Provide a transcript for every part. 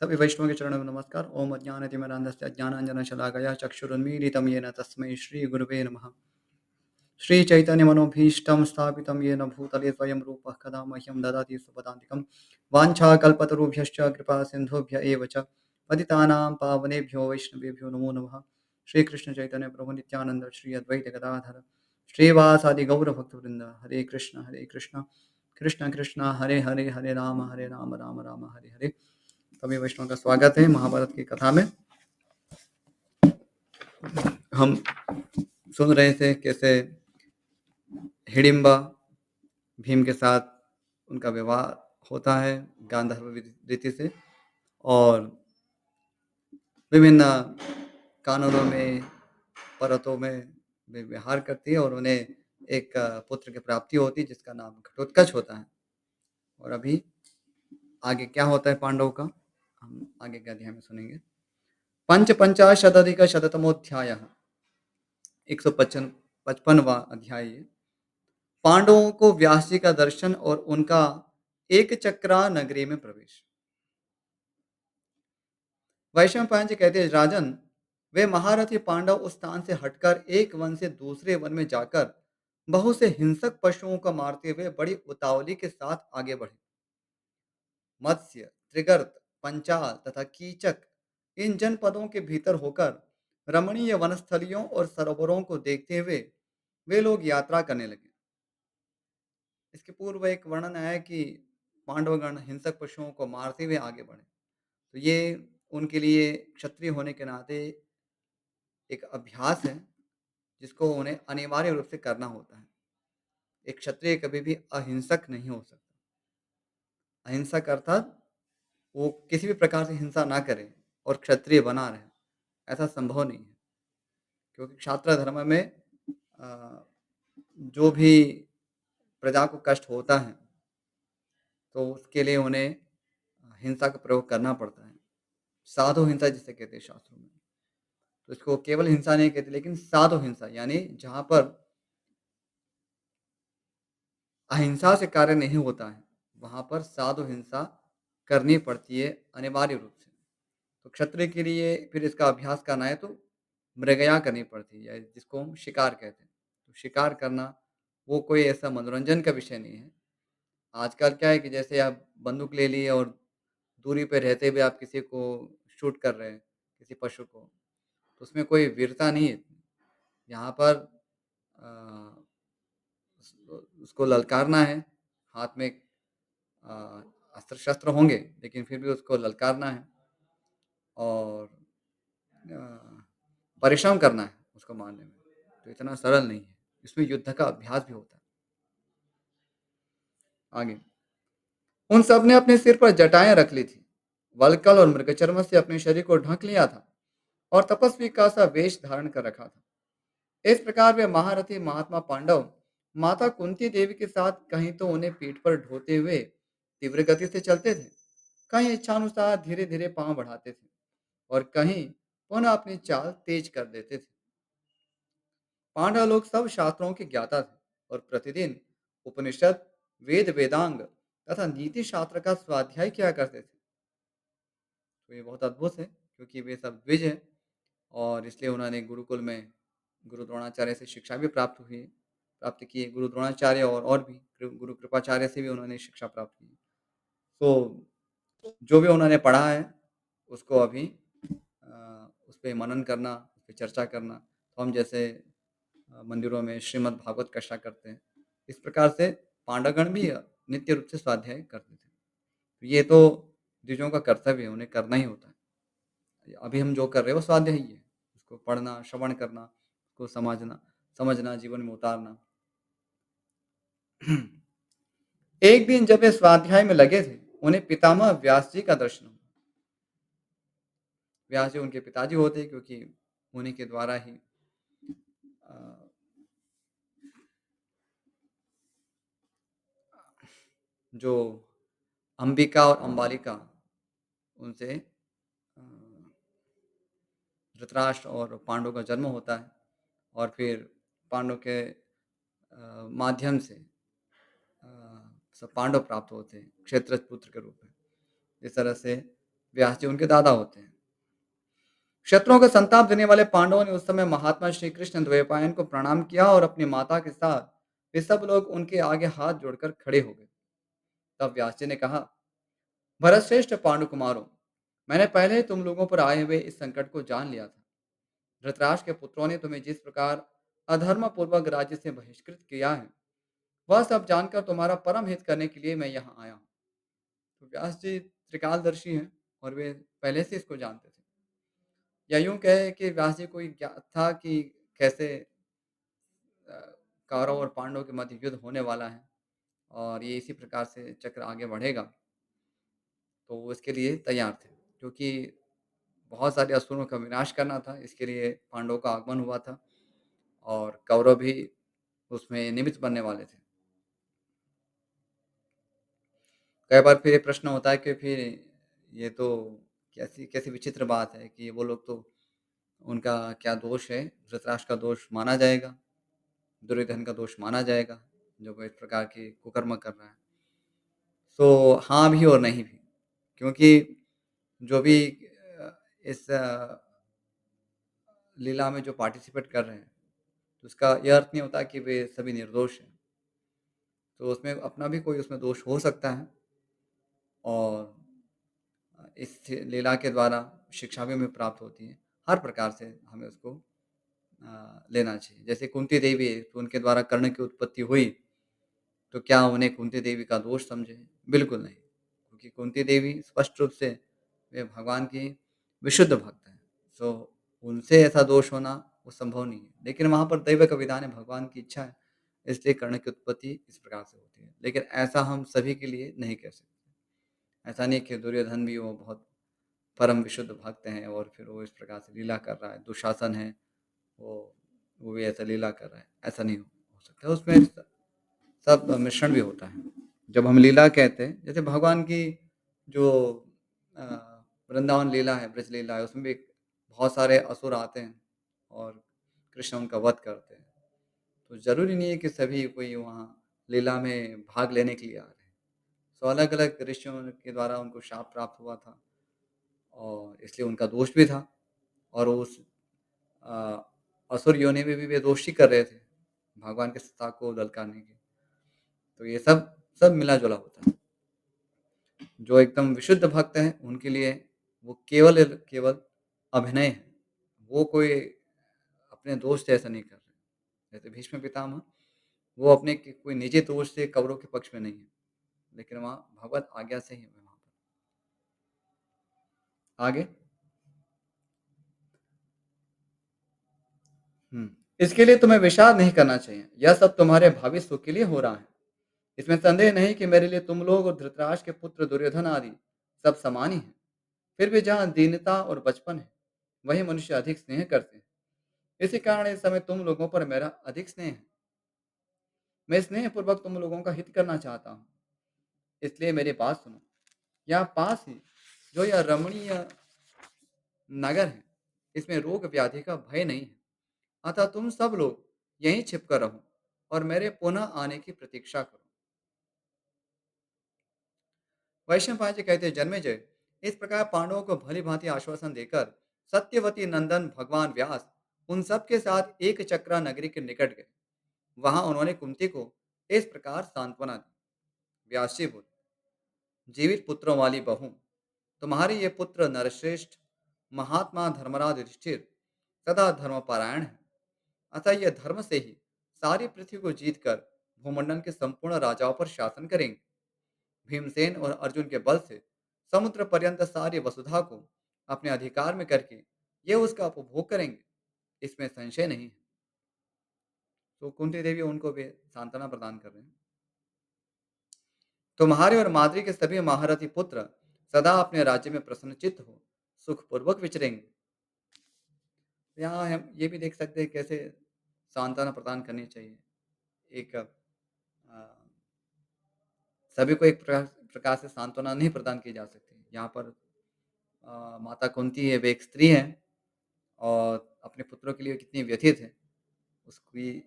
सभी वैष्णव के चरणों में नमस्कार। ओम अज्ञानतिमिरान्धस्य ज्ञानाञ्जनशलाकया चक्षुरुन्मीलितं येन तस्मै श्रीगुरुवे नमः। श्रीचैतन्यमनोभीष्टं स्थापितं येन भूतले स्वयं रूपः कदा मह्यं ददाति स्वपदान्तिकं। वाञ्छाकल्पतरुभ्यश्च कृपासिन्धुभ्य एव च पतितानां पावनेभ्यो वैष्णवेभ्यो नमो नमः। श्रीकृष्णचैतन्य प्रभु नित्यानन्द श्री अद्वैत गदाधर श्रीवासादि गौरभक्तवृन्द। हरे कृष्ण कृष्ण कृष्ण हरे हरे, हरे राम राम राम हरे हरे। सभी वैष्णव का स्वागत है महाभारत की कथा में। हम सुन रहे थे कैसे हिडिंबा भीम के साथ उनका विवाह होता है गांधर्व रीति से, और विभिन्न कानूनों में पर्वतों में वे विहार करती है और उन्हें एक पुत्र की प्राप्ति होती है जिसका नाम घटोत्कच होता है। और अभी आगे क्या होता है पांडवों का, हम आगे के अध्याय में सुनेंगे। पंचाशदधिक शततमोध्याय, 155वां अध्याय। पांडवों को व्यास जी का दर्शन और उनका एक चक्रा नगरी में प्रवेश। वैशंपायन जी कहते हैं, राजन, वे महारथी पांडव उस स्थान से हटकर एक वन से दूसरे वन में जाकर बहुत से हिंसक पशुओं को मारते हुए बड़ी उतावली के साथ आगे बढ़े। मत्स्य, त्रिगर्त, पंचाल तथा कीचक, इन जनपदों के भीतर होकर रमणीय वनस्थलियों और सरोवरों को देखते हुए वे लोग यात्रा करने लगे। इसके पूर्व एक वर्णन है कि पांडवगण हिंसक पशुओं को मारते हुए आगे बढ़े, तो ये उनके लिए क्षत्रिय होने के नाते एक अभ्यास है जिसको उन्हें अनिवार्य रूप से करना होता है। एक क्षत्रिय कभी भी अहिंसक नहीं हो सकता। अहिंसक अर्थात वो किसी भी प्रकार से हिंसा ना करे और क्षत्रिय बना रहे, ऐसा संभव नहीं है। क्योंकि क्षात्र धर्म में जो भी प्रजा को कष्ट होता है तो उसके लिए उन्हें हिंसा का प्रयोग करना पड़ता है। साधु हिंसा जिसे कहते हैं शास्त्रों में, तो इसको केवल हिंसा नहीं कहते लेकिन साधु हिंसा, यानी जहाँ पर अहिंसा से कार्य नहीं होता है वहाँ पर साधु हिंसा करनी पड़ती है अनिवार्य रूप से। तो क्षत्रिय के लिए फिर इसका अभ्यास करना है तो मृगया करनी पड़ती है, या जिसको हम शिकार कहते हैं। तो शिकार करना वो कोई ऐसा मनोरंजन का विषय नहीं है। आजकल क्या है कि जैसे आप बंदूक ले लिए और दूरी पे रहते हुए आप किसी को शूट कर रहे हैं, किसी पशु को, तो उसमें कोई वीरता नहीं है। यहाँ पर अ, उसको ललकारना है, हाथ में अ, अस्त्र-शस्त्र होंगे लेकिन फिर भी उसको ललकारना है और परिश्रम करना है उसको मारने में। तो इतना सरल नहीं है, इसमें युद्ध का अभ्यास भी होता है। आगे, उन सब ने अपने सिर पर जटाएं रख ली थी, वल्कल और मृगचर्म से अपने शरीर को ढक लिया था और तपस्वी का सा वेश धारण कर रखा था। इस प्रकार वे महारथी महात्मा पांडव माता कुंती देवी के साथ कहीं तो उन्हें पीठ पर ढोते हुए तीव्र गति से चलते थे, कहीं इच्छानुसार धीरे धीरे पांव बढ़ाते थे और कहीं पुनः अपनी चाल तेज कर देते थे। पांडव लोग सब शास्त्रों के ज्ञाता थे और प्रतिदिन उपनिषद, वेद वेदांग तथा नीति शास्त्र का स्वाध्याय किया करते थे। तो ये बहुत अद्भुत है क्योंकि वे सब द्विज हैं और इसलिए उन्होंने गुरुकुल में गुरु द्रोणाचार्य से शिक्षा भी प्राप्त की है। गुरु द्रोणाचार्य और भी गुरु कृपाचार्य से भी उन्होंने शिक्षा प्राप्त की। तो जो भी उन्होंने पढ़ा है उसको अभी उस पे मनन करना, उस पे चर्चा करना। तो हम जैसे मंदिरों में श्रीमद् भागवत कथा करते हैं, इस प्रकार से पांडवगण भी नित्य रूप से स्वाध्याय करते थे। तो ये तो द्विजों का कर्तव्य है, उन्हें करना ही होता है। अभी हम जो कर रहे हैं वो स्वाध्याय ही है, उसको पढ़ना, श्रवण करना, उसको समझना, जीवन में उतारना। एक दिन जब वे स्वाध्याय में लगे थे, उन्हें पितामह व्यास जी का दर्शन हुआ। व्यास जी उनके पिताजी होते हैं क्योंकि उन्हीं के द्वारा ही अ, जो अंबिका और अंबालिका, उनसे धृतराष्ट्र और पांडव का जन्म होता है और फिर पांडव के माध्यम से सब पांडव प्राप्त होते हैं क्षेत्रज पुत्र के रूप में। इस तरह से व्यास जी उनके दादा होते हैं। शत्रुओं को संताप देने वाले पांडवों ने उस समय महात्मा श्री कृष्ण द्वैपायन को प्रणाम किया और अपनी माता के साथ वे सब लोग उनके आगे हाथ जोड़कर खड़े हो गए। तब व्यास जी ने कहा, भरतश्रेष्ठ पांडु कुमारों, मैंने पहले ही तुम लोगों पर आए हुए इस संकट को जान लिया था। धृतराष्ट्र के पुत्रों ने तुम्हें जिस प्रकार अधर्म पूर्वक राज्य से बहिष्कृत किया है, वह सब जानकर तुम्हारा परम हित करने के लिए मैं यहाँ आया हूँ। तो व्यास जी त्रिकालदर्शी हैं और वे पहले से इसको जानते थे। या यूं कहे कि व्यास जी को ज्ञात था कि कैसे अ, कौरव और पांडवों के मध्य युद्ध होने वाला है और ये इसी प्रकार से चक्र आगे बढ़ेगा, तो वो इसके लिए तैयार थे। क्योंकि बहुत सारे असुरों का विनाश करना था, इसके लिए पांडवों का आगमन हुआ था और कौरव भी उसमें निमित्त बनने वाले थे। कई बार फिर ये प्रश्न होता है कि फिर ये तो कैसी कैसी विचित्र बात है कि वो लोग तो उनका क्या दोष है? धृतराष्ट्र का दोष माना जाएगा, दुर्योधन का दोष माना जाएगा, जो वो इस प्रकार के कुकर्म कर रहा है। तो हाँ भी और नहीं भी, क्योंकि जो भी इस लीला में जो पार्टिसिपेट कर रहे हैं, तो उसका ये अर्थ नहीं होता कि वे सभी निर्दोष हैं। तो उसमें अपना भी कोई उसमें दोष हो सकता है और इस लीला के द्वारा शिक्षा भी हमें प्राप्त होती है। हर प्रकार से हमें उसको लेना चाहिए। जैसे कुंती देवी है, तो उनके द्वारा कर्ण की उत्पत्ति हुई, तो क्या उन्हें कुंती देवी का दोष समझें? बिल्कुल नहीं, क्योंकि कुंती देवी स्पष्ट रूप से वे भगवान की विशुद्ध भक्त हैं। सो उनसे ऐसा दोष होना वो संभव नहीं है। लेकिन वहाँ पर दैव का विधान है, भगवान की इच्छा है, इसलिए कर्ण की उत्पत्ति इस प्रकार से होती है। लेकिन ऐसा हम सभी के लिए नहीं कह सकते। ऐसा नहीं कि दुर्योधन भी वो बहुत परम विशुद्ध भक्त हैं और फिर वो इस प्रकार से लीला कर रहा है। दुशासन है, वो वो भी ऐसा लीला कर रहा है, ऐसा नहीं हो सकता। उसमें सब मिश्रण भी होता है। जब हम लीला कहते हैं, जैसे भगवान की जो अ, वृंदावन लीला है, ब्रज लीला है, उसमें भी बहुत सारे असुर आते हैं और कृष्ण उनका वध करते हैं। तो ज़रूरी नहीं है कि सभी कोई वहाँ लीला में भाग लेने के लिए आ रहे हैं। तो अलग-अलग ऋषियों के द्वारा उनको शाप प्राप्त हुआ था और इसलिए उनका दोष भी था और उस अ, असुर योनि में भी वे दोषी कर रहे थे, भगवान के सत्ता को ललकारने की। तो ये सब सब मिला-जुला होता है। जो एकदम विशुद्ध भक्त हैं, उनके लिए वो केवल केवल अभिनय है। वो कोई अपने दोष से ऐसा नहीं कर रहे। जैसे भीष्म पितामह, वो अपने कोई निजी दोष से कौरवों के पक्ष में नहीं है, लेकिन वहाँ भगवत आज्ञा से ही है वहाँ पर। आगे इसके लिए तुम्हें विषाद नहीं करना चाहिए। यह सब तुम्हारे भावी सुख के लिए हो रहा है। इसमें संदेह नहीं कि मेरे लिए तुम लोग और धृतराष्ट्र के पुत्र दुर्योधन आदि सब समान ही हैं। फिर भी जहाँ दीनता और बचपन है, वही मनुष्य अधिक स्नेह करते हैं। इसी कारण इस समय तुम लोगों पर मेरा अधिक स्नेह है। मैं स्नेहपूर्वक तुम लोगों का हित करना चाहता हूँ। इसलिए मेरी बात सुनो। यहाँ पास ही जो यह रमणीय नगर है, इसमें रोग व्याधि का भय नहीं है। अतः तुम सब लोग यहीं छिपकर रहो और मेरे पुनः आने की प्रतीक्षा करो। वैशंपायन जी कहते, जन्मेजय, इस प्रकार पांडवों को भली भांति आश्वासन देकर सत्यवती नंदन भगवान व्यास उन सब के साथ एक चक्रा नगरी के निकट गए। वहां उन्होंने कुंती को इस प्रकार सांत्वना दी। व्यास जी बोले, जीवित पुत्रों वाली बहू, तुम्हारे ये पुत्र नरश्रेष्ठ महात्मा धर्मराज युधिष्ठिर सदा धर्मपरायण है। अतः यह धर्म से ही सारी पृथ्वी को जीतकर भूमंडल के संपूर्ण राजाओं पर शासन करेंगे। भीमसेन और अर्जुन के बल से समुद्र पर्यंत सारी वसुधा को अपने अधिकार में करके ये उसका उपभोग करेंगे, इसमें संशय नहीं है। तो कुंती देवी उनको भी सांत्वना प्रदान कर रहे हैं। तुम्हारे और माद्री के सभी महारथी पुत्र सदा अपने राज्य में प्रसन्नचित्त हो सुखपूर्वक विचरेंगे। यहाँ हम ये भी देख सकते हैं कैसे सांत्वना प्रदान करनी चाहिए। एक सभी को एक प्रकार से सांत्वना नहीं प्रदान की जा सकती। यहाँ पर माता कुंती है, वे एक स्त्री हैं और अपने पुत्रों के लिए कितनी व्यथित है, उसकी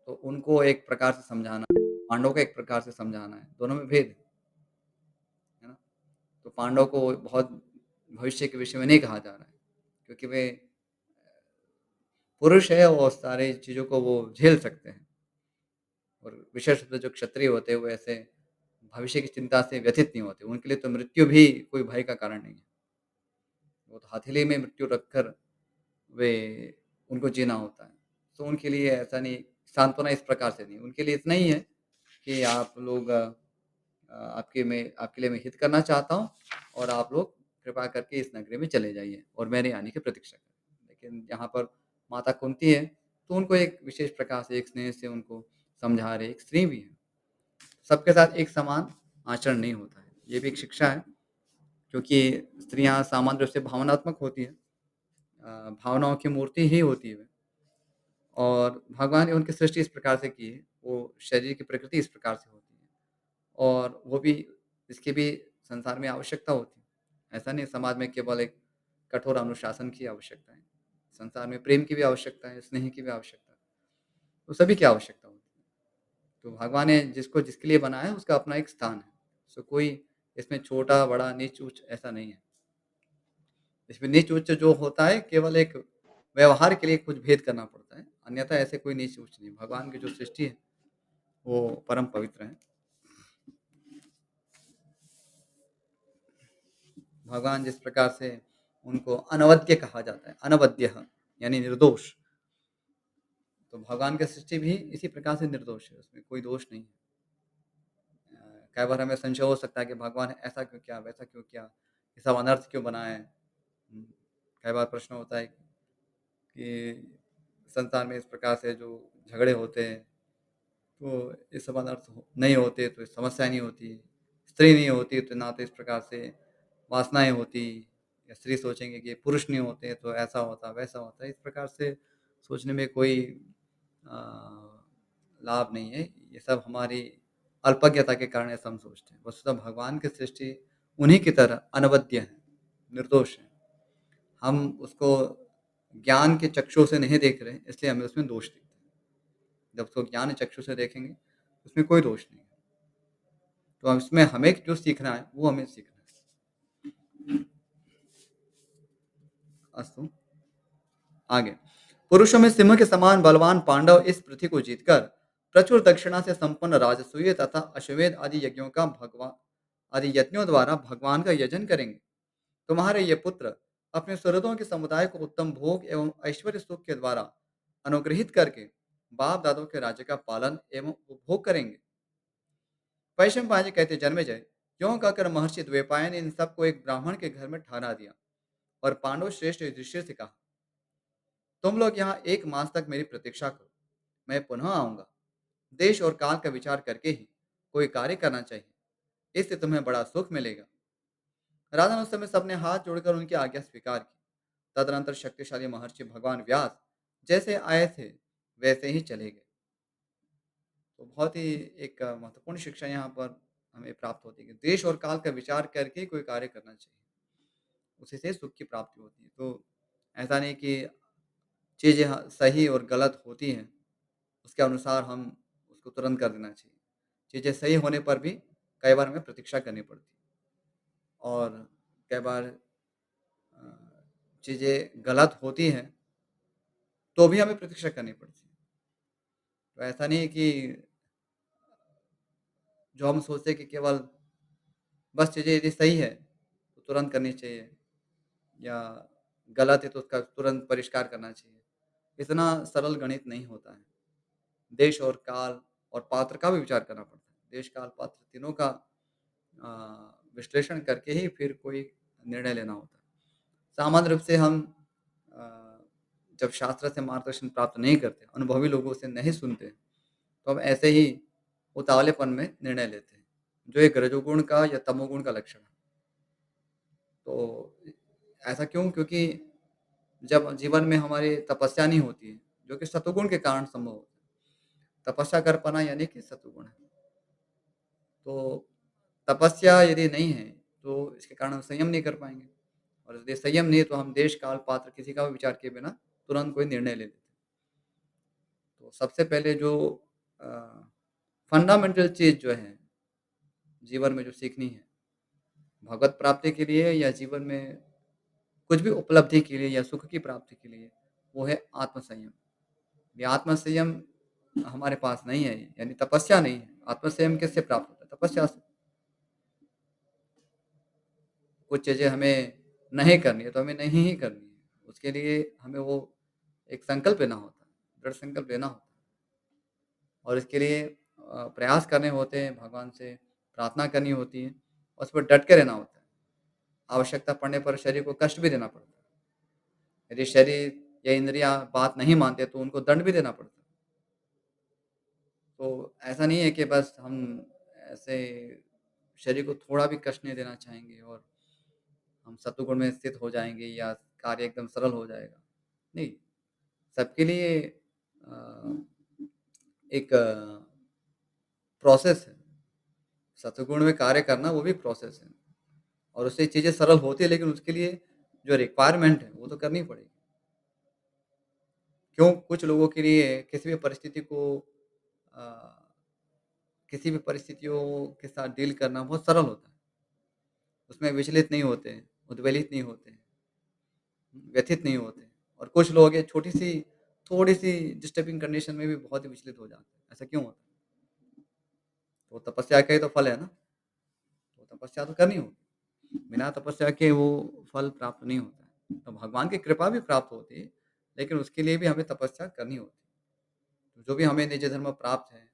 तो उनको एक प्रकार से समझाना, पांडवों को एक प्रकार से समझाना है, दोनों में भेद है ना? तो पांडव को बहुत भविष्य के विषय में नहीं कहा जा रहा है, क्योंकि वे पुरुष है और सारी चीज़ों को वो झेल सकते हैं। और विशेष रूप से जो क्षत्रिय होते हैं, वो ऐसे भविष्य की चिंता से व्यथित नहीं होते। उनके लिए तो मृत्यु भी कोई भय का कारण नहीं है। वो तो हथेली में मृत्यु रखकर वे उनको जीना होता है। तो उनके लिए ऐसा नहीं, सांत्वना इस प्रकार से नहीं, उनके लिए इतना ही है कि आप लोग आपके लिए मैं हित करना चाहता हूँ और आप लोग कृपा करके इस नगरी में चले जाइए और मेरे आने की प्रतीक्षा करें। लेकिन यहाँ पर माता कुंती है, तो उनको एक विशेष प्रकार से, एक स्नेह से उनको समझा रहे, एक स्त्री भी है। सबके साथ एक समान आचरण नहीं होता है। ये भी एक शिक्षा है, क्योंकि स्त्रियाँ सामान्य रूप से भावनात्मक होती हैं। भावनाओं की मूर्ति ही होती है। और भगवान ने उनकी सृष्टि इस प्रकार से की है, वो शरीर की प्रकृति इस प्रकार से होती है और वो भी, इसकी भी संसार में आवश्यकता होती है। ऐसा नहीं समाज में केवल एक कठोर अनुशासन की आवश्यकता है, संसार में प्रेम की भी आवश्यकता है, स्नेह की भी आवश्यकता है, तो सभी की आवश्यकता होती है। तो भगवान ने जिसको जिसके लिए बनाया है उसका अपना एक स्थान है। सो कोई इसमें छोटा, बड़ा, नीच-ऊँच ऐसा नहीं है। इसमें नीच-ऊँच जो होता है केवल एक व्यवहार के लिए कुछ भेद करना पड़ता है, अन्यथा ऐसे कोई नीच-ऊँच नहीं। भगवान की जो सृष्टि है वो परम पवित्र है। भगवान जिस प्रकार से उनको अनवद्य कहा जाता है, अनवद्यः यानी निर्दोष, तो भगवान की सृष्टि भी इसी प्रकार से निर्दोष है, उसमें कोई दोष नहीं है। कई बार हमें संशय हो सकता है कि भगवान ने ऐसा क्यों किया, वैसा क्यों किया, ये सब अनर्थ क्यों बनाए? कई बार प्रश्न होता है कि संसार में इस प्रकार से जो झगड़े होते हैं, तो ये सब अनर्थ नहीं होते तो समस्या नहीं होती। स्त्री नहीं होती तो ना तो इस प्रकार से वासनाएँ होती, या स्त्री सोचेंगे कि पुरुष नहीं होते तो ऐसा होता, वैसा होता। इस प्रकार से सोचने में कोई अ, लाभ नहीं है। ये सब हमारी अल्पज्ञता के कारण ऐसा हम सोचते हैं। वस्तुतः भगवान की सृष्टि उन्हीं की तरह अनवद्य है, निर्दोष है। हम उसको ज्ञान के चक्षु से नहीं देख रहे हैं, इसलिए हमें उसमें दोष दिखता है। जब उसको ज्ञान चक्षु से देखेंगे, उसमें कोई दोष नहीं है। तो अब इसमें हमें जो सीखना है, वो हमें सीखना है। अस्तु, आगे। पुरुषों में सिंह के समान बलवान पांडव इस पृथ्वी को जीतकर प्रचुर दक्षिणा से संपन्न राजसूय तथा अश्वमेध आदि यज्ञों का भगवान आदि यज्ञों द्वारा भगवान का यजन करेंगे। तुम्हारे ये पुत्र अपने सुहृदों के समुदाय को उत्तम भोग एवं ऐश्वर्य सुख के द्वारा अनुग्रहित करके बाप दादों के राज्य का पालन एवं उपभोग करेंगे। वैशंपायन पांडे कहते, जन्मेजय, क्यों कहकर महर्षि द्वैपायन ने इन सबको एक ब्राह्मण के घर में ठहरा दिया और पांडव श्रेष्ठ युधिष्ठिर से कहा, तुम लोग यहाँ एक मास तक मेरी प्रतीक्षा करो, मैं पुनः आऊंगा। देश और काल का विचार करके ही कोई कार्य करना चाहिए, इससे तुम्हें बड़ा सुख मिलेगा। राजा ने उस समय सबने हाथ जोड़कर उनकी आज्ञा स्वीकार की। तदनंतर शक्तिशाली महर्षि भगवान व्यास जैसे आए थे वैसे ही चले गए। तो बहुत ही एक महत्वपूर्ण शिक्षा यहाँ पर हमें प्राप्त होती है कि देश और काल का विचार करके ही कोई कार्य करना चाहिए, उसी से सुख की प्राप्ति होती है। तो ऐसा नहीं कि चीज़ें सही और गलत होती हैं, उसके अनुसार हम उसको तुरंत कर देना चाहिए। चीज़ें सही होने पर भी कई बार हमें प्रतीक्षा करनी पड़ती है और कई बार अ, चीज़ें गलत होती हैं, तो भी हमें प्रतीक्षा करनी पड़ती है। तो ऐसा नहीं है कि जो हम सोचते हैं कि केवल बस चीज़ें यदि सही है, तो तुरंत करनी चाहिए, या गलत है तो उसका तुरंत परिष्कार करना चाहिए। इतना सरल गणित नहीं होता है। देश और काल और पात्र का भी विचार करना पड़ता है। देश, काल, पात्र तीनों का विश्लेषण करके ही फिर कोई निर्णय लेना होता है। सामान्य रूप से हम अ, जब शास्त्र से मार्गदर्शन प्राप्त नहीं करते, अनुभवी लोगों से नहीं सुनते, तो हम ऐसे ही उतावलेपन में निर्णय लेते हैं, जो एक रजोगुण का या तमोगुण का लक्षण है। तो ऐसा क्यों? क्योंकि जब जीवन में हमारी तपस्या नहीं होती है, जो कि सतोगुण के कारण संभव होता है। तपस्या कर पाना यानी कि सतोगुण है। तो तपस्या यदि नहीं है, तो इसके कारण हम संयम नहीं कर पाएँगे और यदि संयम नहीं है, तो हम देश, काल, पात्र किसी का भी विचार किए बिना तुरंत कोई निर्णय ले लेते हैं। तो सबसे पहले जो अ, फंडामेंटल चीज़ जो है, जीवन में जो सीखनी है, भगवत प्राप्ति के लिए या जीवन में कुछ भी उपलब्धि के लिए या सुख की प्राप्ति के लिए, वो है आत्मसंयम। ये आत्मसंयम हमारे पास नहीं है, यानी तपस्या नहीं है। आत्मसंयम किससे प्राप्त होता है? तपस्या से। कुछ चीज़ें हमें नहीं करनी है, तो हमें नहीं ही करनी है। उसके लिए हमें वो एक संकल्प लेना होता है, दृढ़ संकल्प लेना होता है और इसके लिए प्रयास करने होते हैं, भगवान से प्रार्थना करनी होती है और उस पर डट के रहना होता है। आवश्यकता पड़ने पर शरीर को कष्ट भी देना पड़ता है। यदि शरीर या इंद्रियाँ बात नहीं मानते, तो उनको दंड भी देना पड़ता है। तो ऐसा नहीं है कि बस हम ऐसे शरीर को थोड़ा भी कष्ट नहीं देना चाहेंगे और हम सत्वगुण में स्थित हो जाएँगे या कार्य एकदम सरल हो जाएगा। नहीं, सबके लिए एक प्रोसेस है। सत्वगुण में कार्य करना वो भी प्रोसेस है और उससे चीज़ें सरल होती है, लेकिन उसके लिए जो रिक्वायरमेंट है वो तो करनी पड़ेगी। क्यों? कुछ लोगों के लिए किसी भी परिस्थिति को अ, किसी भी परिस्थितियों के साथ डील करना बहुत सरल होता है। उसमें विचलित नहीं होते हैं, उद्वेलित नहीं होते हैं, व्यथित नहीं होते हैं और कुछ लोग हैं छोटी-सी थोड़ी-सी डिस्टर्बिंग कंडीशन में भी बहुत ही विचलित हो जाते हैं। ऐसा क्यों होता है? तो तपस्या का ही तो फल है ना, तो तपस्या तो करनी होगी। बिना तपस्या के वो फल प्राप्त नहीं होता है। तो भगवान की कृपा भी प्राप्त होती है, लेकिन उसके लिए भी हमें तपस्या करनी होती है। जो भी हमें निज धर्म प्राप्त है,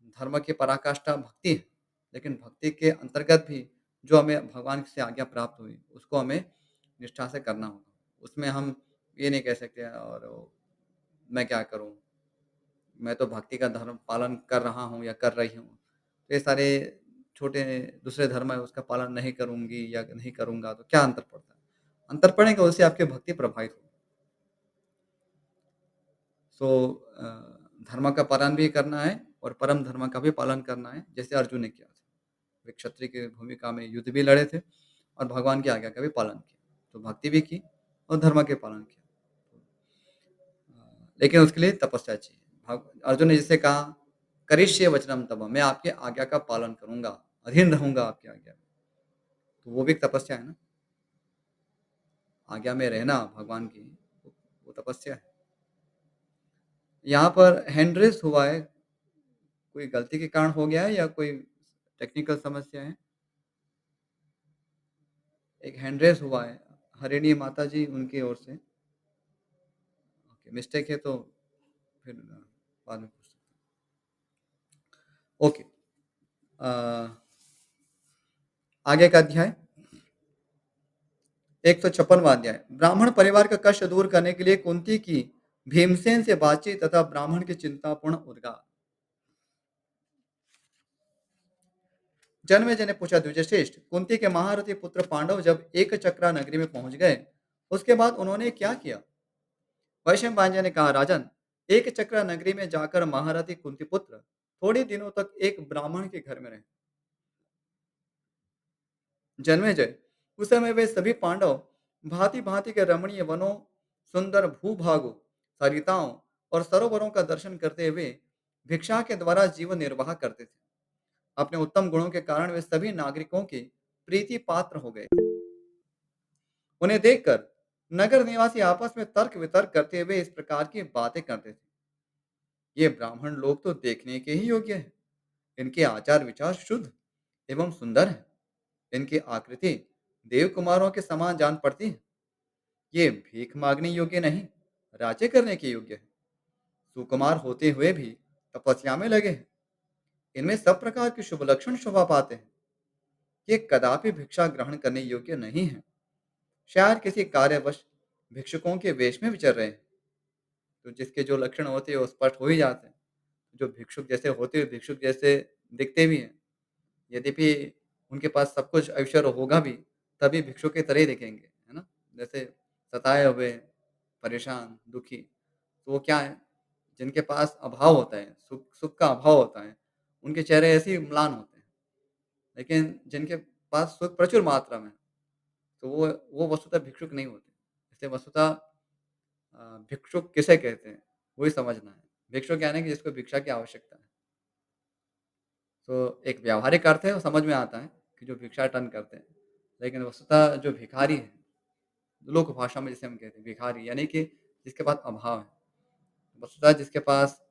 धर्म की पराकाष्ठा भक्ति है, लेकिन भक्ति के अंतर्गत भी जो हमें भगवान से आज्ञा प्राप्त हुई, उसको हमें निष्ठा से करना होगा। उसमें हम ये नहीं कह सकते और मैं क्या करूँ? मैं तो भक्ति का धर्म पालन कर रहा हूँ या कर रही हूँ। तो ये सारे छोटे दूसरे धर्म है उसका पालन नहीं करूँगी या नहीं करूँगा तो क्या अंतर पड़ता है? अंतर पड़ेगा उससे आपकी भक्ति प्रभावित होगी। सो धर्म का पालन भी करना है और परम धर्म का भी पालन करना है, जैसे अर्जुन ने किया था। वे क्षत्रिय की भूमिका में युद्ध भी लड़े थे और भगवान की आज्ञा का भी पालन किया। तो भक्ति भी की और धर्म के पालन किया। लेकिन उसके लिए तपस्या चाहिए। अर्जुन ने जैसे कहा, करिष्ये वचनम तव, मैं आपकी आज्ञा का पालन करूँगा, अधीन रहूँगा आपकी आज्ञा में। तो वो भी एक तपस्या है ना, आज्ञा में रहना भगवान की, वो तपस्या है। यहाँ पर हैंड रेज़ हुआ है, कोई गलती के कारण हो गया है या कोई टेक्निकल समस्या है? एक हैंड रेज़ हुआ है, हरिणी माता जी उनकी ओर से। ओके, मिस्टेक है तो फिर बाद में पूछ सकते हैं। ओके, अ, आगे का अध्याय 156वां अध्याय। ब्राह्मण परिवार का कष्ट दूर करने के लिए कुंती की भीमसेन से बातचीत तथा ब्राह्मण की चिंतापूर्ण उद्गार। जन्मेजय ने पूछा, द्विजश्रेष्ठ, कुंती के महारथी पुत्र पांडव जब एक चक्रा नगरी में पहुंच गए, उसके बाद उन्होंने क्या किया? वैशंपायन ने कहा, राजन, एक चक्रा नगरी में जाकर महारथी कुंती पुत्र थोड़े दिनों तक एक ब्राह्मण के घर में रहे। जन्मेजय, उस समय वे सभी पांडव भांति भांति के रमणीय वनों, सुंदर भूभागों, सरिताओं और सरोवरों का दर्शन करते हुए भिक्षा के द्वारा जीवन निर्वाह करते थे। अपने उत्तम गुणों के कारण वे सभी नागरिकों के प्रीति पात्र हो गए थे। उन्हें देखकर नगर निवासी आपस में तर्क वितर्क करते हुए इस प्रकार की बातें करते थे। ये ब्राह्मण लोग तो देखने के ही योग्य हैं। इनके आचार विचार शुद्ध एवं सुंदर है। इनकी आकृति देव कुमारों के समान जान पड़ती है। ये भीख मांगने योग्य नहीं, राज्य करने के योग्य है। सुकुमार होते हुए भी तपस्या में लगे हैं। इनमें सब प्रकार के शुभ लक्षण शोभा पाते हैं। ये कदापि भिक्षा ग्रहण करने योग्य नहीं है। शायद किसी कार्यवश भिक्षुकों के वेश में विचर रहे हैं। तो जिसके जो लक्षण होते हैं वो स्पष्ट हो ही जाते हैं। जो भिक्षुक जैसे होते हैं, भिक्षुक जैसे दिखते भी हैं। यद्यपि उनके पास सब कुछ ऐश्वर्य होगा भी, तभी भिक्षुक की तरह ही दिखेंगे, है ना? जैसे सताए हुए, परेशान, दुखी, तो वो क्या है? जिनके पास अभाव होता है, सुख सुख का अभाव होता है, उनके चेहरे ऐसे ही म्लान होते हैं। लेकिन जिनके पास सुख प्रचुर मात्रा में है, तो वो वस्तुतः भिक्षुक नहीं होते। इसलिए वस्तुतः भिक्षुक किसे कहते हैं, वही समझना है। भिक्षुक यानी कि जिसको भिक्षा की आवश्यकता है। तो एक व्यावहारिक अर्थ है, वो समझ में आता है कि जो भिक्षाटन करते हैं। लेकिन वस्तुतः जो भिखारी है, लोक भाषा में जिसे हम कहते हैं भिखारी, यानी कि जिसके पास अभाव है। वस्तुतः जिसके पास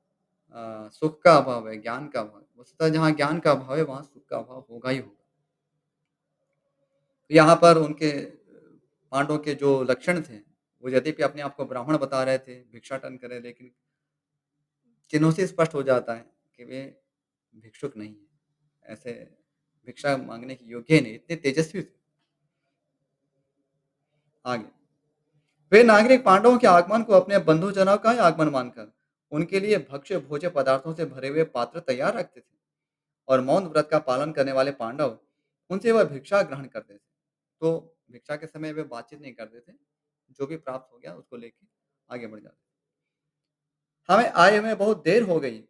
सुख का अभाव है, ज्ञान का अभाव है। वस्तुतः जहाँ ज्ञान का अभाव है, वहाँ सुख का अभाव होगा ही होगा। तो यहाँ पर उनके पांडवों के जो लक्षण थे, वो यद्यपि अपने आप को ब्राह्मण बता रहे थे, भिक्षाटन कर रहे, लेकिन चिन्हों से स्पष्ट हो जाता है कि वे भिक्षुक नहीं हैं। ऐसे भिक्षा माँगने के योग्य ही नहीं, इतने तेजस्वी थे। आगे, वे नागरिक पांडवों के आगमन को अपने बंधुजनों का ही आगमन मानकर उनके लिए भक्ष्य भोज्य पदार्थों से भरे हुए पात्र तैयार रखते थे और मौन व्रत का पालन करने वाले पांडव उनसे वह भिक्षा ग्रहण करते थे। तो भिक्षा के समय वे बातचीत नहीं करते थे, जो भी प्राप्त हो गया उसको लेके आगे बढ़ जाते। हमें आए में बहुत देर हो गई,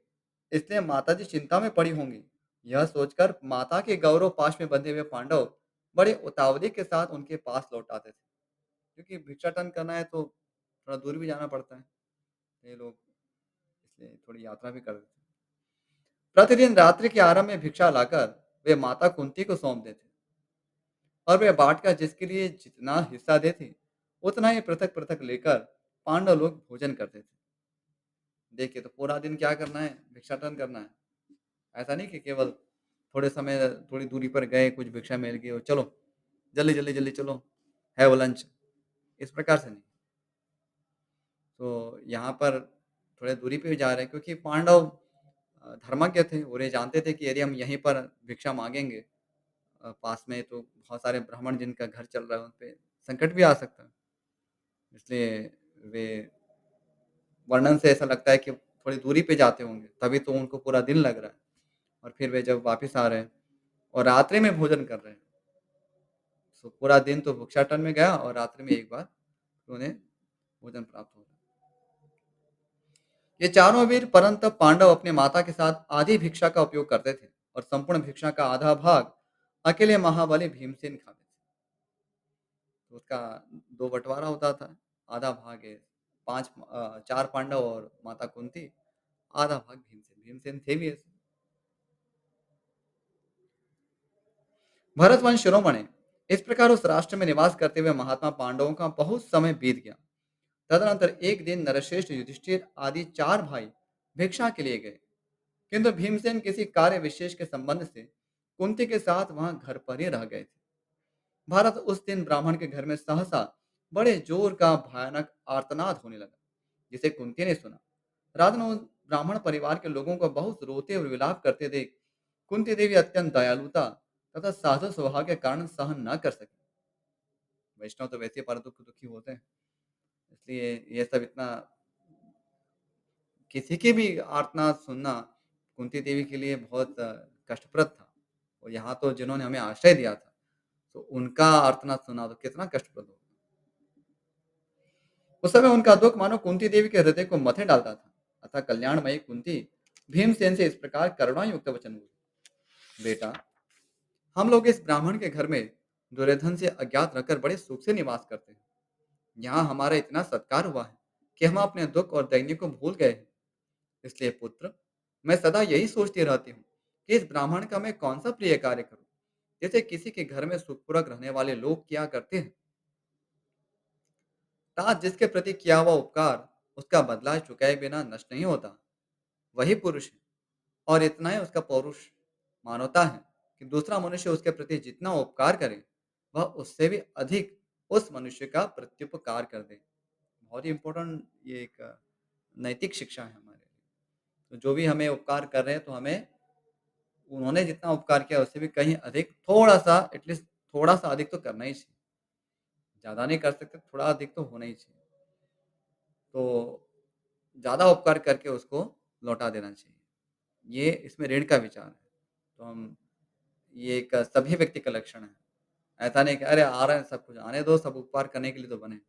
इसलिए माताजी चिंता में पड़ी होंगी। यह सोचकर माता के गौरव पाश में बंधे हुए पांडव बड़े उतावली के साथ उनके पास लौट आते थे, क्योंकि भिक्षाटन करना है तो थोड़ा दूर भी जाना पड़ता है। ये लोग इसलिए थोड़ी यात्रा भी कर देते हैं। प्रतिदिन रात्रि के आरंभ में भिक्षा लाकर वे माता कुंती को सौंप देते और वे बांटकर जिसके लिए जितना हिस्सा देती, उतना ही पृथक पृथक लेकर पांडव लोग भोजन करते थे। देखिए, तो पूरा दिन क्या करना है? भिक्षाटन करना है। ऐसा नहीं कि केवल थोड़े समय थोड़ी दूरी पर गए, कुछ भिक्षा मिल गई और चलो, जल्दी, जल्दी, जल्दी चलो, हैव लंच, इस प्रकार से नहीं। तो यहाँ पर थोड़े दूरी पे भी जा रहे हैं, क्योंकि पांडव धर्मज्ञ थे और ये जानते थे कि यदि हम यहीं पर भिक्षा माँगेंगे पास में, तो बहुत सारे ब्राह्मण जिनका घर चल रहा है उन पे संकट भी आ सकता है। इसलिए वे वर्णन से ऐसा लगता है कि थोड़ी दूरी पे जाते होंगे, तभी तो उनको पूरा दिन लग रहा है। और फिर वे जब वापस आ रहे हैं और रात्रि में भोजन कर रहे हैं, तो पूरा दिन तो भिक्षाटन में गया और रात्रि में एक बार उन्हें भोजन प्राप्त हो रहा है। ये चारों वीर परंतप पांडव अपने माता के साथ आधी भिक्षा का उपयोग करते थे और संपूर्ण भिक्षा का आधा भाग अकेले महाबली भीमसेन खाते थे। तो उसका 2 बँटवारा होता था, आधा भाग है 4 पांडव और माता कुंती, आधा भाग भीमसेन, भीमसेन थे भी ऐसे। भरतवंश शिरोमणि, इस प्रकार उस राष्ट्र में निवास करते हुए महात्मा पांडवों का बहुत समय बीत गया। तदनंतर एक दिन नरश्रेष्ठ युधिष्ठिर आदि 4 भाई भिक्षा के लिए गए, किंतु भीमसेन किसी कार्य विशेष के संबंध से कुंती के साथ वहां घर पर ही रह गए थे। भारत उस दिन ब्राह्मण के घर में सहसा बड़े जोर का भयानक आर्तनाद होने लगा, जिसे कुंती ने सुना। रात में उस ब्राह्मण परिवार के लोगों को बहुत रोते और विलाप करते देख कुंती देवी अत्यंत दयालुता तथा साधु स्वभाव के कारण सहन न कर सकी। वैष्णव तो वैसे पर दुख दुखी होते हैं, इसलिए ये सब इतना किसी की भी आर्तनाद सुनना कुंती देवी के लिए बहुत कष्टप्रद था। और यहाँ तो जिन्होंने हमें आश्रय दिया था, तो उनका आर्तनाद सुना तो कितना कष्टप्रद होगा। उस समय उनका दुःख मानो कुंती देवी के हृदय को मथे डालता था। अतः कल्याणमयी कुंती भीमसेन से इस प्रकार करुणायुक्त वचन बोली, बेटा, हम लोग इस ब्राह्मण के घर में दुर्योधन से अज्ञात रहकर बड़े सुख से निवास करते हैं। यहाँ हमारा इतना सत्कार हुआ है कि हम अपने दुख और दैन्य को भूल गए हैं। इसलिए पुत्र, मैं सदा यही सोचती रहती हूँ कि इस ब्राह्मण का मैं कौन सा प्रिय कार्य करूँ, जैसे किसी के घर में सुखपूर्वक रहने वाले लोग क्या करते हैं। तात जिसके प्रति किया हुआ उपकार उसका बदला चुकाए बिना नष्ट नहीं होता, वही पुरुष है। और इतना ही उसका पौरुष मानवता है कि दूसरा मनुष्य उसके प्रति जितना उपकार करे, वह उससे भी अधिक उस मनुष्य का प्रत्युपकार कर दे। बहुत ही इम्पोर्टेंट ये एक नैतिक शिक्षा है हमारे लिए। तो जो भी हमें उपकार कर रहे हैं, तो हमें उन्होंने जितना उपकार किया उससे भी कहीं अधिक थोड़ा-सा, एटलीस्ट थोड़ा-सा अधिक तो करना ही चाहिए। ज़्यादा नहीं कर सकते, थोड़ा अधिक तो होना ही चाहिए। तो ज़्यादा उपकार करके उसको लौटा देना चाहिए। ये इसमें ऋण का विचार है। तो हम ये एक सभ्य व्यक्ति का लक्षण है। ऐसा नहीं कि अरे आ रहे हैं सब कुछ, आने दो, सब उपकार करने के लिए तो बने।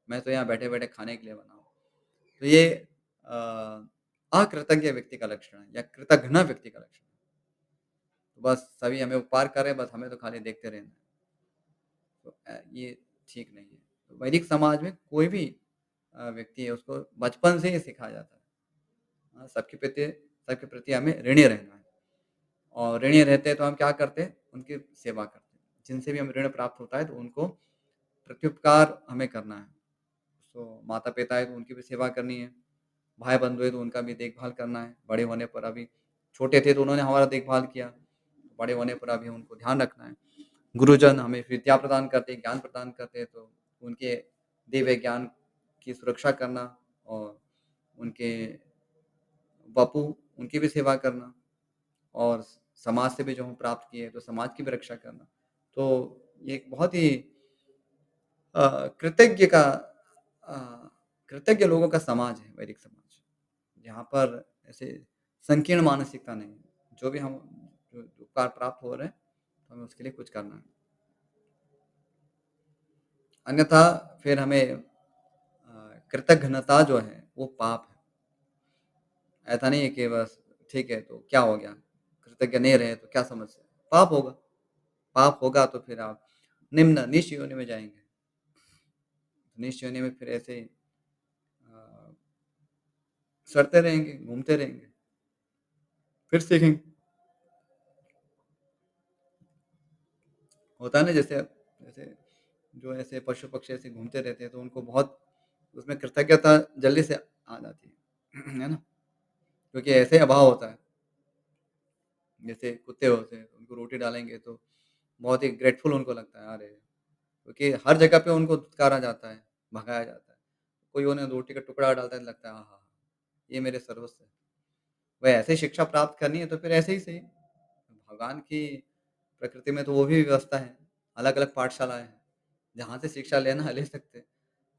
मैं तो यहाँ बैठे-बैठे खाने के लिए बना हूँ। तो ये अकृतज्ञ व्यक्ति का लक्षण है या कृतघ्न व्यक्ति का लक्षण है। तो बस सभी हमें उपकार कर रहे हैं, बस हमें तो खाली देखते रहना है। तो ये ठीक नहीं है। तो वैदिक समाज में कोई भी व्यक्ति है उसको बचपन से ही सिखाया जाता है। सबके प्रति हमें ऋणी रहना है। और ऋणी रहते हैं तो हम क्या करते हैं? उनकी सेवा करते हैं। जिनसे भी हमें ऋण प्राप्त होता है तो उनको प्रत्युपकार हमें करना है। तो माता-पिता है तो उनकी भी सेवा करनी है, भाई-बंधु है तो उनका भी देखभाल करना है। बड़े होने पर अभी छोटे थे तो उन्होंने हमारा देखभाल किया, बड़े होने पर अभी उनको ध्यान रखना है। गुरुजन हमें विद्या प्रदान करते हैं, ज्ञान प्रदान करते हैं तो उनके दिए हुए ज्ञान की सुरक्षा करना और उनके वपु उनकी भी सेवा करना और समाज से भी जो हम प्राप्त किए तो समाज की भी रक्षा करना। तो ये एक बहुत ही कृतज्ञ का अ, कृतज्ञ लोगों का समाज है वैदिक समाज। यहाँ पर ऐसे संकीर्ण मानसिकता नहीं है। जो भी हम जो जो उपकार प्राप्त हो रहे हैं, तो हमें उसके लिए कुछ करना है। अन्यथा फिर हमें कृतघ्नता जो है, वो पाप है। ऐसा नहीं है कि बस ठीक है, तो क्या हो गया? कृतज्ञ नहीं रहे तो क्या समस्या है? पाप होगा। पाप होगा तो फिर आप निम्न नीच योनि में जाएँगे। नीच योनि में फिर ऐसे अ, सड़ते रहेंगे, घूमते रहेंगे। फिर सीखेंगे। होता है ना जैसे जैसे जो ऐसे पशु-पक्षी ऐसे घूमते रहते हैं, तो उनको बहुत उसमें कृतज्ञता जल्दी से आ जाती है। है ना? क्योंकि ऐसे अभाव होता है। जैसे कुत्ते होते हैं, उनको रोटी डालेंगे तो बहुत ही ग्रेटफुल उनको लगता है, अरे! क्योंकि हर जगह पे उनको धुतकारा जाता है, भगाया जाता है। कोई उन्हें रोटी का टुकड़ा डालता है तो लगता है, आहा! ये मेरे सर्वस्व है। वह ऐसे ही शिक्षा प्राप्त करनी है तो फिर ऐसे ही सही। भगवान की प्रकृति में तो वो भी व्यवस्था है, अलग-अलग पाठशालाएँ हैं, जहाँ से शिक्षा लेना है ले सकते हैं।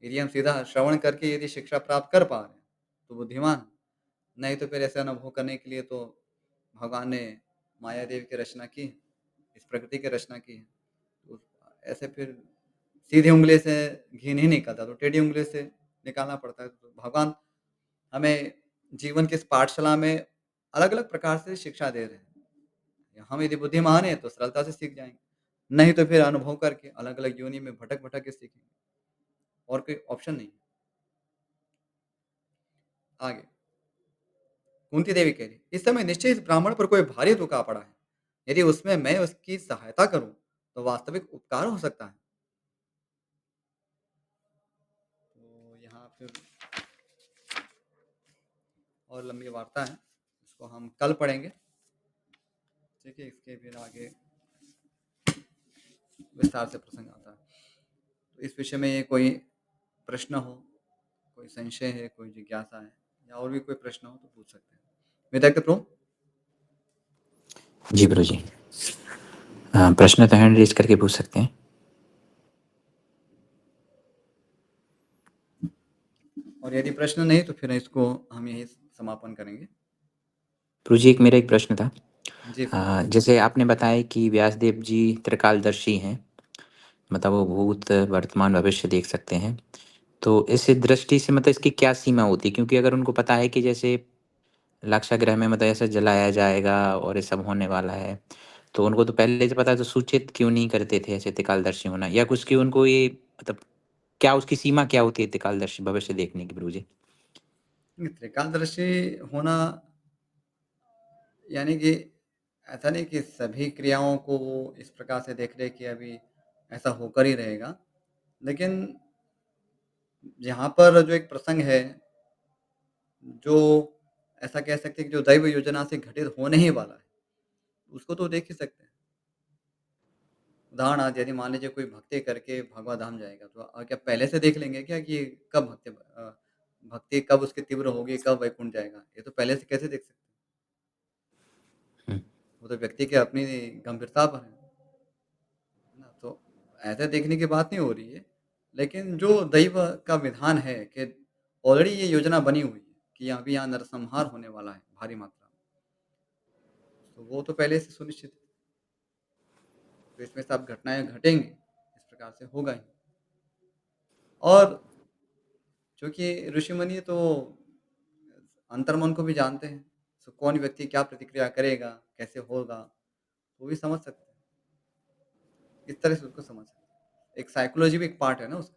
यदि हम सीधा श्रवण करके यदि शिक्षा प्राप्त कर पा रहे हैं, तो बुद्धिमान, नहीं तो फिर ऐसे अनुभव करने के लिए तो भगवान ने माया देवी की रचना की, इस प्रकृति की रचना की है। तो ऐसे फिर सीधी उँगली से घी नहीं निकलता, तो टेढ़ी उँगली से निकालना पड़ता है। तो भगवान हमें जीवन की इस पाठशाला में अलग-अलग प्रकार से शिक्षा दे रहे हैं। हम यदि बुद्धिमान हैं, तो सरलता से सीख जाएँगे, नहीं तो फिर अनुभव करके अलग-अलग योनि में भटक-भटक के सीखेंगे और कोई ऑप्शन नहीं है। आगे कुंती देवी कह रही, इस समय निश्चय इस ब्राह्मण पर कोई भारी दुःख आ पड़ा है। यदि उसमें मैं उसकी सहायता करूँ, तो वास्तविक उपकार हो सकता है। तो यहाँ फिर और लंबी वार्ता है, इसको हम कल पढ़ेंगे। ठीक है, इसके फिर आगे विस्तार से प्रसंग आता है। तो इस विषय में ये कोई प्रश्न हो, कोई संशय है, कोई जिज्ञासा है या और भी कोई प्रश्न हो तो पूछ सकते हैं। विधायक प्रभु, जी गुरुजी। प्रश्न तो हैंड रेज़ करके पूछ सकते हैं। और यदि प्रश्न नहीं तो फिर इसको हम यहीं समापन करेंगे। गुरुजी एक मेरा एक प्रश्न था। जी प्रभु। जैसे आपने बताया कि व्यासदेव जी त्रिकालदर्शी हैं, मतलब वो भूत, वर्तमान, भविष्य देख सकते हैं। तो इस दृष्टि से मतलब इसकी क्या सीमा होती है? क्योंकि अगर उनको पता है कि जैसे लाक्षागृह में मतलब ऐसा जलाया जाएगा और ये सब होने वाला है, तो उनको तो पहले से पता है तो सूचित क्यों नहीं करते थे ऐसे त्रिकालदर्शी होना? या कुछ कि उनको ये मतलब क्या उसकी सीमा क्या होती है त्रिकालदर्शी भविष्य देखने की गुरुजी? त्रिकालदर्शी होना यानी कि ऐसा नहीं कि सभी क्रियाओं को वो इस प्रकार से देख ले कि अभी ऐसा होकर ही रहेगा। लेकिन यहाँ पर जो एक प्रसंग है, जो ऐसा कह सकते हैं कि जो दैव योजना से घटित होने ही वाला है, उसको तो देख ही सकते हैं। उदाहरणार्थ यदि मान लीजिए कोई भक्ति करके भगवा धाम जाएगा, तो क्या पहले से देख लेंगे क्या कि कब भक्ति कब उसकी तीव्र होगी, कब वैकुंठ जाएगा? ये तो पहले से कैसे देख सकते हैं? हुँ। वो तो व्यक्ति की अपनी गंभीरता पर है ना? तो ऐसे देखने की बात नहीं हो रही है। लेकिन जो दैव का विधान है कि ऑलरेडी ये योजना बनी हुई है कि अभी यहाँ नरसंहार होने वाला है भारी मात्रा में। तो वो तो पहले से सुनिश्चित है। तो इसमें सब घटनाएँ घटेंगी, इस प्रकार से होगा ही। और चूँकि ऋषि-मुनि तो अंतर्मन को भी जानते हैं। सो कौन व्यक्ति क्या प्रतिक्रिया करेगा, कैसे होगा, वो भी समझ सकते हैं। इस तरह से उसको समझ सकते हैं। एक साइकोलॉजी भी एक पार्ट है ना उसका।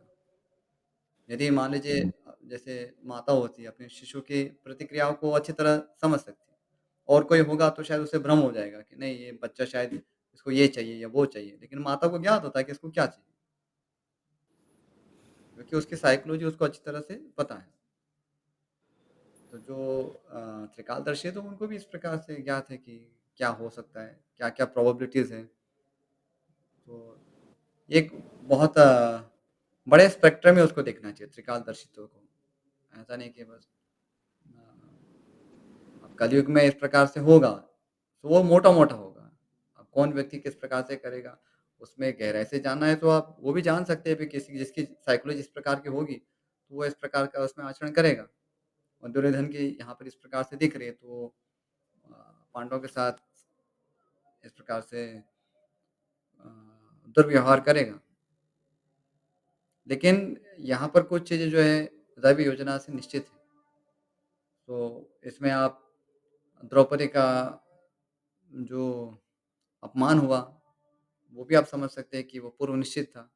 यदि मान लीजिए जैसे माता होती है, अपने शिशु की प्रतिक्रियाओं को अच्छी तरह समझ सकती है और कोई होगा तो शायद उसे भ्रम हो जाएगा कि नहीं ये बच्चा शायद इसको ये चाहिए या वो चाहिए। लेकिन माता को ज्ञात होता है कि इसको क्या चाहिए। क्योंकि उसकी साइकोलॉजी उसको अच्छी तरह से पता है। तो जो त्रिकालदर्शी है तो उनको भी इस प्रकार से ज्ञात है कि क्या हो सकता है, क्या-क्या प्रोबेबिलिटीज़ हैं। तो एक बहुत बड़े स्पेक्ट्रम में उसको देखना चाहिए त्रिकालदर्शित्व को। ऐसा नहीं कि बस अब कलयुग में इस प्रकार से होगा, तो वो मोटा-मोटा होगा। अब कौन व्यक्ति किस प्रकार से करेगा, उसमें गहराई से जानना है तो आप वो भी जान सकते हैं कि किसी जिसकी साइकोलॉजी इस प्रकार की होगी, तो वो इस प्रकार का उसमें आचरण करेगा। और दुर्योधन की यहाँ पर इस प्रकार से दिख रही है, तो अ, पांडवों के साथ इस प्रकार से अ, दुर्व्यवहार करेगा। लेकिन यहाँ पर कुछ चीज़ें जो है दैवीय योजना से निश्चित है। तो इसमें आप द्रौपदी का जो अपमान हुआ, वो भी आप समझ सकते हैं कि वो पूर्व निश्चित था।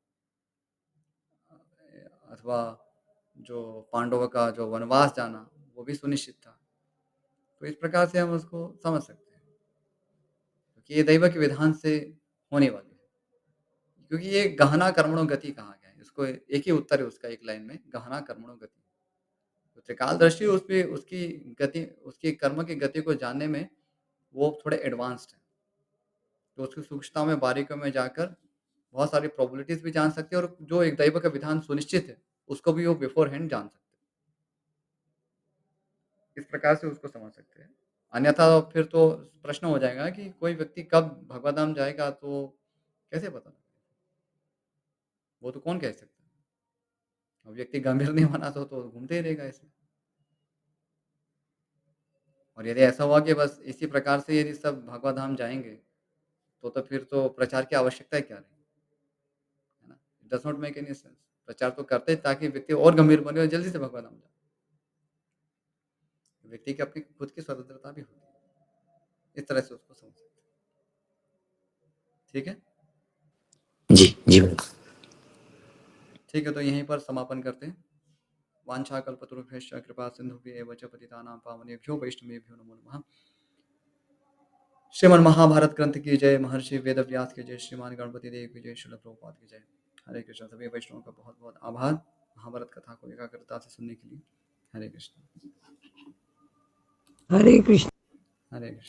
अथवा जो पांडवों का जो वनवास जाना, वो भी सुनिश्चित था। तो इस प्रकार से हम उसको समझ सकते हैं, क्योंकि ये दैव के विधान से होने वाली है। क्योंकि ये गहना कर्मणो गति कहा गया है। इसको एक ही उत्तर है उसका एक लाइन में, गहना कर्मणो गति। तो त्रिकालदर्शी उसपे उसकी गति उसकी कर्म की गति को जानने में वो थोड़े एडवांस्ड हैं। तो उसकी सूक्ष्मता में, बारीकियों में जाकर बहुत सारी प्रोबेबिलिटीज़ भी जान सकते हैं और जो एक दैव का विधान सुनिश्चित है, उसको भी वो बिफ़ोरहैंड जान सकते हैं। इस प्रकार से उसको समझ सकते हैं। अन्यथा फिर तो प्रश्न हो जाएगा कि कोई व्यक्ति कब भगवत धाम जाएगा तो कैसे पता लगेगा? वो तो कौन कह सकता है? अब व्यक्ति गंभीर नहीं माना तो घूमते ही रहेगा ऐसे। और यदि ऐसा हुआ कि बस इसी प्रकार से यदि सब भगवत धाम जाएँगे, तो फिर तो प्रचार की आवश्यकता ही क्या रही? है ना? It does not make any sense. प्रचार तो करते हैं ताकि व्यक्ति और गंभीर बने और जल्दी से भगवत धाम जाए। व्यक्ति की अपनी खुद की स्वतंत्रता भी होती है। इस तरह से उसको समझ सकते हैं। ठीक है? जी, जी बिल्कुल। ठीक है, तो यहीं पर समापन करते हैं। वाञ्छाकल्पतरुभ्यश्च कृपा सिन्धुभ्येव च पतितानां पावनेभ्यो वैष्णवेभ्यो नमो नमः। श्रीमद् महाभारत ग्रंथ की जय, महर्षि वेदव्यास की जय, श्रीमान गणपति देव की जय, श्रील प्रभुपाद की जय। हरे कृष्ण। सभी वैष्णवों का बहुत-बहुत आभार, महाभारत कथा को एकाग्रता से सुनने के लिए। हरे कृष्ण। हरे कृष्ण। हरे कृष्ण।